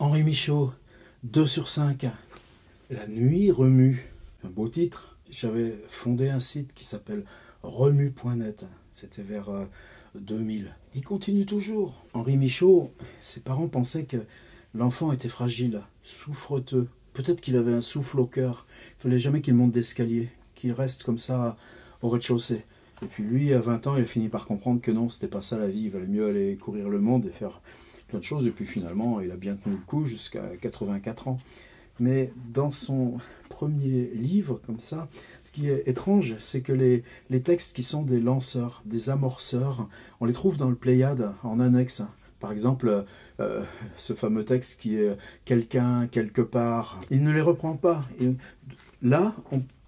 Henri Michaud, 2 sur 5. La nuit remue. Un beau titre. J'avais fondé un site qui s'appelle remue.net. C'était vers 2000. Il continue toujours. Henri Michaud, ses parents pensaient que l'enfant était fragile, souffreteux. Peut-être qu'il avait un souffle au cœur. Il fallait jamais qu'il monte d'escalier, qu'il reste comme ça au rez-de-chaussée. Et puis lui, à 20 ans, il a fini par comprendre que non, c'était pas ça la vie. Il valait mieux aller courir le monde et faire plein de choses. Et puis finalement, il a bien tenu le coup jusqu'à 84 ans. Mais dans son premier livre, comme ça, ce qui est étrange, c'est que les textes qui sont des lanceurs, des amorceurs, on les trouve dans le Pléiade en annexe. Par exemple, ce fameux texte qui est « quelqu'un, quelque part ». Il ne les reprend pas. Et là,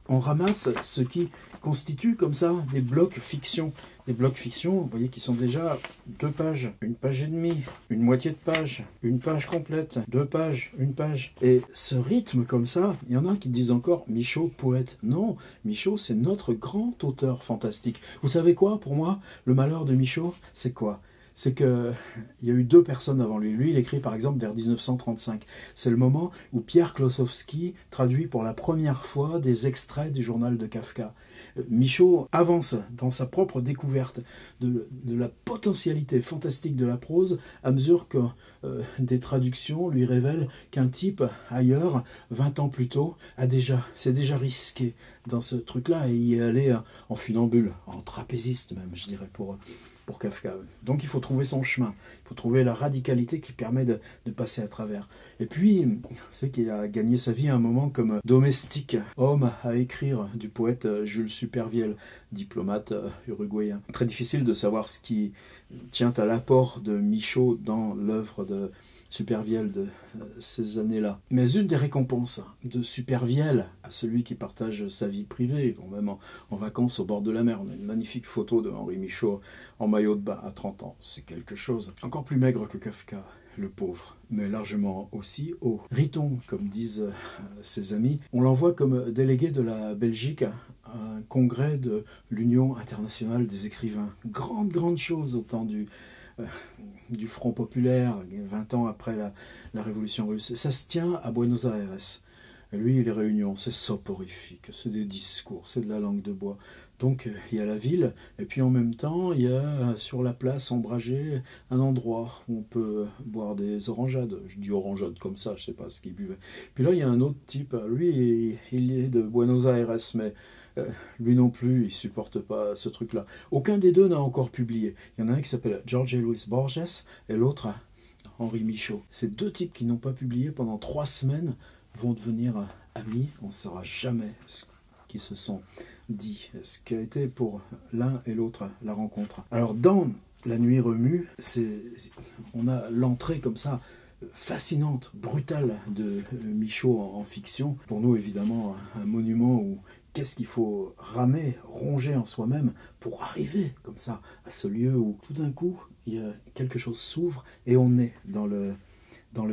on ramasse ce qui constitue comme ça des blocs fiction. Des blocs fiction, vous voyez, qui sont déjà 2 pages, 1 page et demie, une moitié de page, 1 page complète, 2 pages, 1 page. Et ce rythme comme ça, il y en a qui disent encore Michaud, poète. Non, Michaud, c'est notre grand auteur fantastique. Vous savez quoi, pour moi, le malheur de Michaud, c'est quoi? C'est qu'il y a eu 2 personnes avant lui. Lui, il écrit par exemple vers 1935. C'est le moment où Pierre Klossowski traduit pour la première fois des extraits du journal de Kafka. Michaud avance dans sa propre découverte de la potentialité fantastique de la prose à mesure que des traductions lui révèlent qu'un type ailleurs, 20 ans plus tôt, s'est déjà risqué dans ce truc-là et y est allé en funambule, en trapéziste même, je dirais, pour Kafka. Donc il faut trouver son chemin, il faut trouver la radicalité qui permet de passer à travers. Et puis, c'est qu'il a gagné sa vie à un moment comme domestique, homme à écrire, du poète Jules Supervielle, diplomate uruguayen. Très difficile de savoir ce qui tient à l'apport de Michaud dans l'œuvre de Supervielle de ces années-là. Mais une des récompenses de Supervielle à celui qui partage sa vie privée, même en vacances au bord de la mer, on a une magnifique photo de Henri Michaud en maillot de bain à 30 ans. C'est quelque chose. Encore plus maigre que Kafka, le pauvre, mais largement aussi haut. Riton, comme disent ses amis, on l'envoie comme délégué de la Belgique à un congrès de l'Union internationale des écrivains. Grande chose au temps du Front populaire, 20 ans après la Révolution russe. Ça se tient à Buenos Aires. Et lui, les réunions, c'est soporifique, c'est des discours, c'est de la langue de bois. Donc il y a la ville, et puis en même temps, il y a sur la place ombragée un endroit où on peut boire des orangeades. Je dis orangeades comme ça, je ne sais pas ce qu'il buvait. Puis là, il y a un autre type, lui, il est de Buenos Aires, mais lui non plus, il ne supporte pas ce truc-là. Aucun des deux n'a encore publié. Il y en a un qui s'appelle Jorge Luis Borges, et l'autre, Henri Michaud. Ces 2 types qui n'ont pas publié pendant 3 semaines vont devenir amis. On ne saura jamais ce qu'ils se sont dit, ce qui a été pour l'un et l'autre la rencontre. Alors dans La nuit remue, on a l'entrée comme ça fascinante, brutale de Michaud en fiction. Pour nous évidemment un monument où qu'est-ce qu'il faut ramer, ronger en soi-même pour arriver comme ça à ce lieu où tout d'un coup il y a quelque chose s'ouvre et on est dans le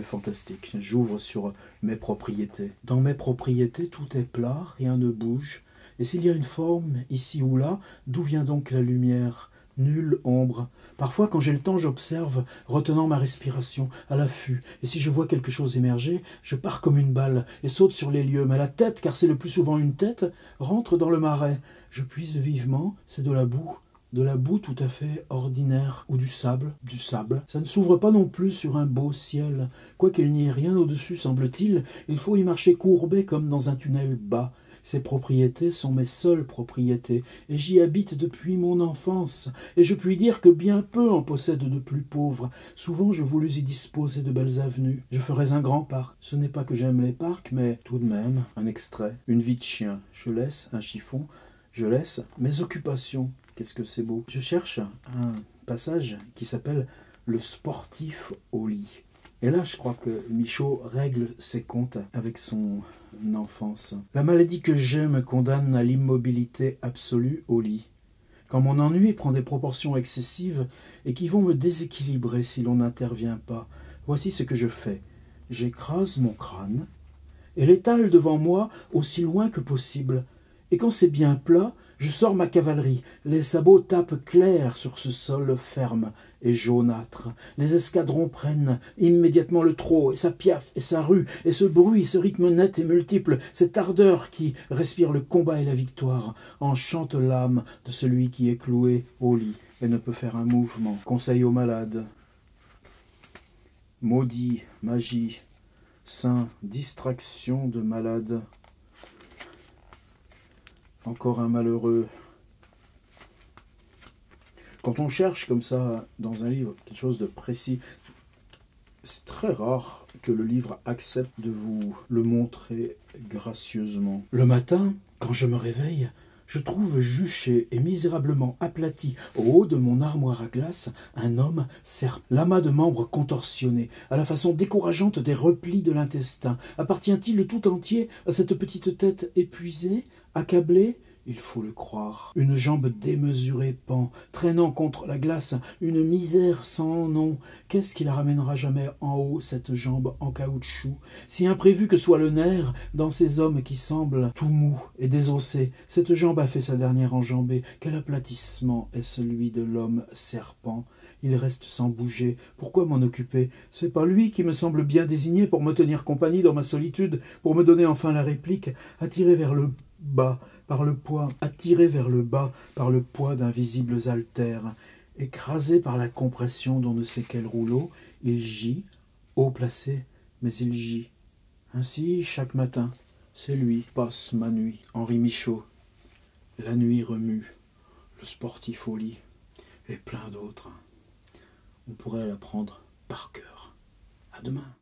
fantastique. J'ouvre sur mes propriétés. Dans mes propriétés, tout est plat, rien ne bouge. Et s'il y a une forme, ici ou là, d'où vient donc la lumière? Nulle ombre. Parfois, quand j'ai le temps, j'observe, retenant ma respiration, à l'affût. Et si je vois quelque chose émerger, je pars comme une balle et saute sur les lieux. Mais la tête, car c'est le plus souvent une tête, rentre dans le marais. Je puise vivement, c'est de la boue tout à fait ordinaire, ou du sable. Ça ne s'ouvre pas non plus sur un beau ciel. Quoiqu'il n'y ait rien au-dessus, semble-t-il, il faut y marcher courbé comme dans un tunnel bas. Ces propriétés sont mes seules propriétés, et j'y habite depuis mon enfance, et je puis dire que bien peu en possèdent de plus pauvres. Souvent je voulus y disposer de belles avenues. Je ferais un grand parc. Ce n'est pas que j'aime les parcs, mais tout de même, un extrait, une vie de chien. Je laisse un chiffon, je laisse mes occupations. Qu'est-ce que c'est beau. Je cherche un passage qui s'appelle « Le sportif au lit ». Et là, je crois que Michaud règle ses comptes avec son enfance. La maladie que j'ai me condamne à l'immobilité absolue au lit. Quand mon ennui prend des proportions excessives et qui vont me déséquilibrer si l'on n'intervient pas, voici ce que je fais. J'écrase mon crâne et l'étale devant moi aussi loin que possible. Et quand c'est bien plat, Je sors ma cavalerie, les sabots tapent clair sur ce sol ferme et jaunâtre. Les escadrons prennent immédiatement le trot, et ça piaffe, et ça rue, et ce bruit, ce rythme net et multiple, cette ardeur qui respire le combat et la victoire, enchante l'âme de celui qui est cloué au lit et ne peut faire un mouvement. Conseil aux malades. Maudit, magie, saint, distraction de malade. Encore un malheureux. Quand on cherche comme ça dans un livre quelque chose de précis, c'est très rare que le livre accepte de vous le montrer gracieusement. Le matin, quand je me réveille, je trouve juché et misérablement aplati au haut de mon armoire à glace un homme serpent, l'amas de membres contorsionnés, à la façon décourageante des replis de l'intestin. Appartient-il tout entier à cette petite tête épuisée, accablée? Il faut le croire. Une jambe démesurée pend, traînant contre la glace, une misère sans nom. Qu'est-ce qui la ramènera jamais en haut, cette jambe en caoutchouc? Si imprévu que soit le nerf dans ces hommes qui semblent tout mous et désossés, cette jambe a fait sa dernière enjambée. Quel aplatissement est celui de l'homme serpent? Il reste sans bouger. Pourquoi m'en occuper? C'est pas lui qui me semble bien désigné pour me tenir compagnie dans ma solitude, pour me donner enfin la réplique, attiré vers le bas par le poids, attiré vers le bas par le poids d'invisibles haltères, écrasé par la compression d'on ne sait quel rouleau, il gît, haut placé, mais il gît. Ainsi, chaque matin, c'est lui, passe ma nuit. Henri Michaud. La nuit remue, le sportif au lit, et plein d'autres. On pourrait l'apprendre par cœur. À demain.